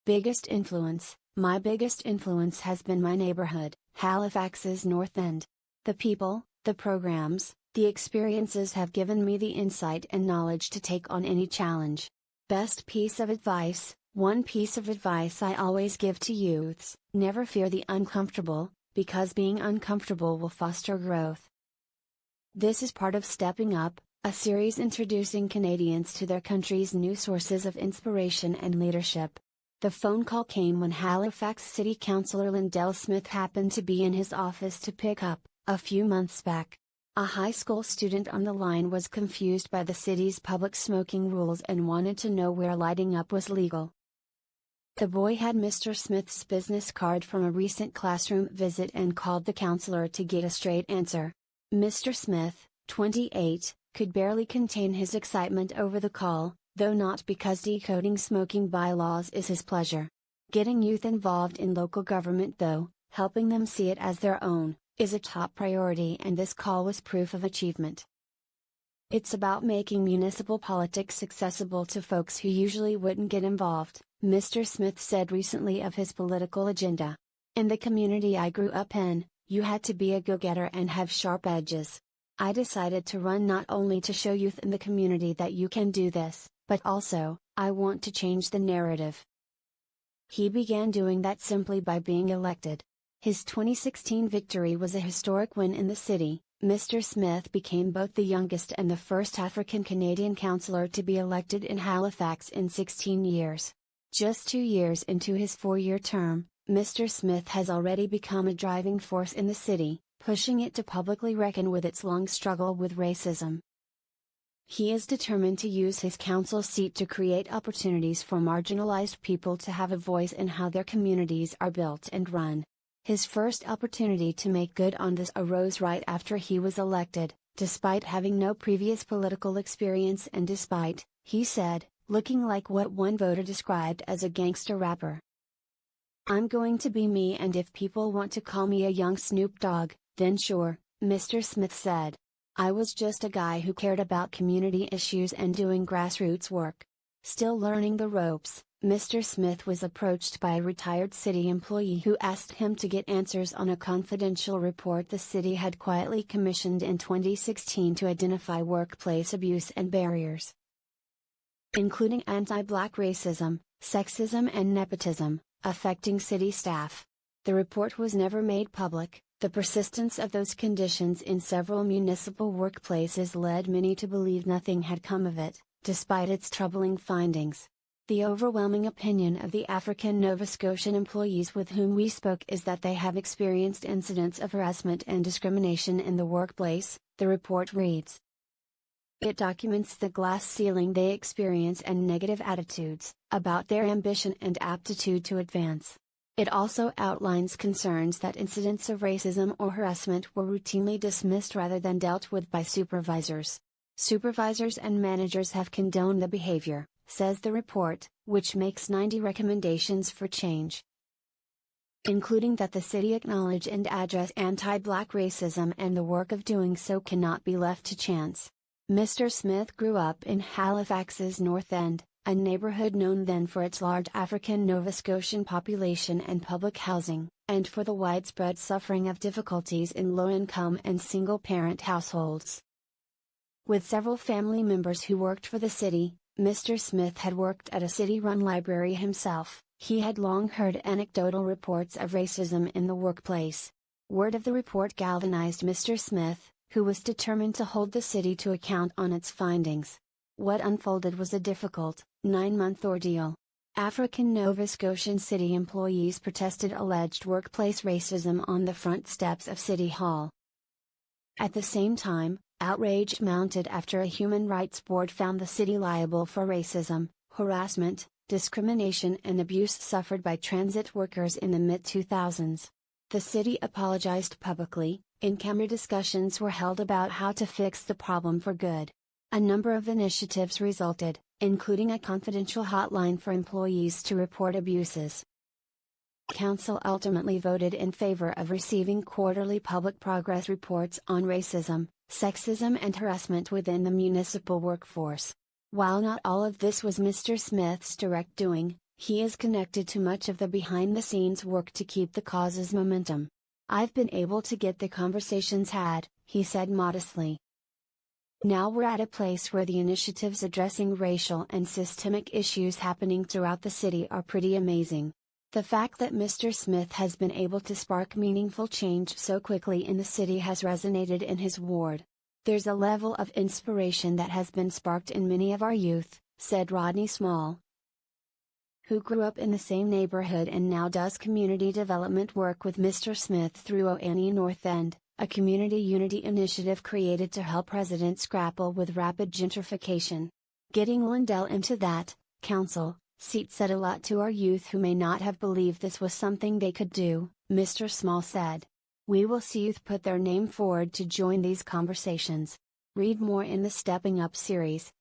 Biggest influence. My biggest influence has been my neighborhood, Halifax's North End. The people, the programs, the experiences have given me the insight and knowledge to take on any challenge. Best piece of advice. One piece of advice I always give to youths: never fear the uncomfortable, because being uncomfortable will foster growth. This is part of Stepping Up, a series introducing Canadians to their country's new sources of inspiration and leadership. The phone call came when Halifax City Councillor Lindell Smith happened to be in his office to pick up, a few months back. A high school student on the line was confused by the city's public smoking rules and wanted to know where lighting up was legal. The boy had Mr. Smith's business card from a recent classroom visit and called the councillor to get a straight answer. Mr. Smith, 28, could barely contain his excitement over the call, though not because decoding smoking bylaws is his pleasure. Getting youth involved in local government, though, helping them see it as their own, is a top priority, and this call was proof of achievement. It's about making municipal politics accessible to folks who usually wouldn't get involved, Mr. Smith said recently of his political agenda. In the community I grew up in, you had to be a go-getter and have sharp edges. I decided to run not only to show youth in the community that you can do this, but also, I want to change the narrative. He began doing that simply by being elected. His 2016 victory was a historic win in the city. Mr. Smith became both the youngest and the first African Canadian councillor to be elected in Halifax in 16 years. Just 2 years into his 4-year term, Mr. Smith has already become a driving force in the city, pushing it to publicly reckon with its long struggle with racism. He is determined to use his council seat to create opportunities for marginalized people to have a voice in how their communities are built and run. His first opportunity to make good on this arose right after he was elected, despite having no previous political experience and despite, he said, looking like what one voter described as a gangster rapper. I'm going to be me, and if people want to call me a young Snoop Dogg, then sure, Mr. Smith said. I was just a guy who cared about community issues and doing grassroots work. Still learning the ropes, Mr. Smith was approached by a retired city employee who asked him to get answers on a confidential report the city had quietly commissioned in 2016 to identify workplace abuse and barriers, including anti-Black racism, sexism and nepotism, affecting city staff. The report was never made public. The persistence of those conditions in several municipal workplaces led many to believe nothing had come of it, despite its troubling findings. The overwhelming opinion of the African Nova Scotian employees with whom we spoke is that they have experienced incidents of harassment and discrimination in the workplace, the report reads. It documents the glass ceiling they experience and negative attitudes about their ambition and aptitude to advance. It also outlines concerns that incidents of racism or harassment were routinely dismissed rather than dealt with by supervisors. Supervisors and managers have condoned the behavior, says the report, which makes 90 recommendations for change, including that the city acknowledge and address anti-Black racism, and the work of doing so cannot be left to chance. Mr. Smith grew up in Halifax's North End, a neighbourhood known then for its large African Nova Scotian population and public housing, and for the widespread suffering of difficulties in low-income and single-parent households. With several family members who worked for the city, Mr. Smith had worked at a city-run library himself. He had long heard anecdotal reports of racism in the workplace. Word of the report galvanized Mr. Smith, who was determined to hold the city to account on its findings. What unfolded was a difficult, 9-month ordeal. African Nova Scotian city employees protested alleged workplace racism on the front steps of City Hall. At the same time, outrage mounted after a human rights board found the city liable for racism, harassment, discrimination and abuse suffered by transit workers in the mid-2000s. The city apologized publicly. In-camera discussions were held about how to fix the problem for good. A number of initiatives resulted, including a confidential hotline for employees to report abuses. Council ultimately voted in favor of receiving quarterly public progress reports on racism, sexism and harassment within the municipal workforce. While not all of this was Mr. Smith's direct doing, He is connected to much of the behind-the-scenes work to keep the cause's momentum. I've been able to get the conversations had, he said modestly. Now we're at a place where the initiatives addressing racial and systemic issues happening throughout the city are pretty amazing. The fact that Mr. Smith has been able to spark meaningful change so quickly in the city has resonated in his ward. There's a level of inspiration that has been sparked in many of our youth, said Rodney Small, who grew up in the same neighborhood and now does community development work with Mr. Smith through ONE North End, a community unity initiative created to help residents grapple with rapid gentrification. Getting Lindell into that council seat said a lot to our youth who may not have believed this was something they could do, Mr. Small said. We will see youth put their name forward to join these conversations. Read more in the Stepping Up series.